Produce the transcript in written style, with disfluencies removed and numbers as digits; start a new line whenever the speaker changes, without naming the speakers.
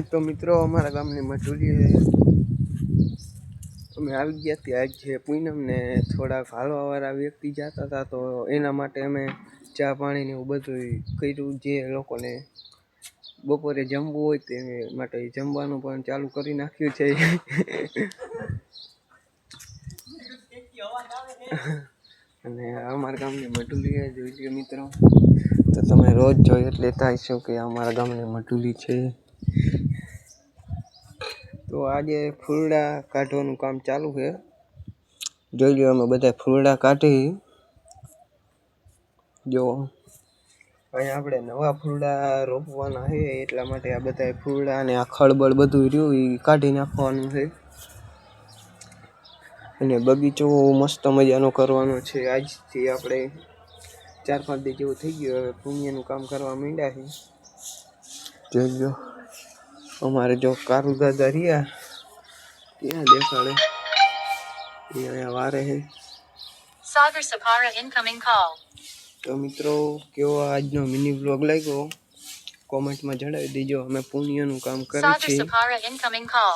તો મિત્રો અમારા ગામની મજૂરી અમે આવી ગયા ત્યાં આજ છે પૂનમ ને થોડાક હાલવાવાળા વ્યક્તિ જતા હતા, તો એના માટે અમે ચા પાણી ને એવું બધું કર્યું. જે લોકોને બપોરે જમવું હોય તે માટે જમવાનું પણ ચાલુ કરી નાખ્યું છે. અને અમારા ગામની મજૂરી જોઈ લો મિત્રો, તો તમે રોજ જોઈ એટલે થાય છો કે અમારા ગામની મજૂરી છે. તો આજે ફૂલડા કાઢવાનું કામ ચાલુ છે. જોઈ લો અમે બધા ફૂલડા કાઢી. જો અહીંયા આપણે નવા ફૂલડા રોપવાના છે, એટલા માટે આ બધા ફૂલડા અને આ ખળબળ બધું રહ્યું એ કાઢી નાખવાનું છે. અને બગીચો મસ્ત મજાનો કરવાનો છે. આજથી આપણે 4-5 દી જેવું થઈ ગયું, હવે પુણ્યનું કામ કરવા માંડ્યા છે. જોઈ લો અમારે જો કારુ દાદા રહ્યા ત્યાં દેખાડે એ અહીંયા વારે છે. સાગર સભારા ઇનકમિંગ કોલ. તો મિત્રો કેવો આજનો મિની વ્લોગ લાગ્યો કોમેન્ટમાં જણાવી દેજો. અમે પુણ્યનું કામ કરીએ છીએ.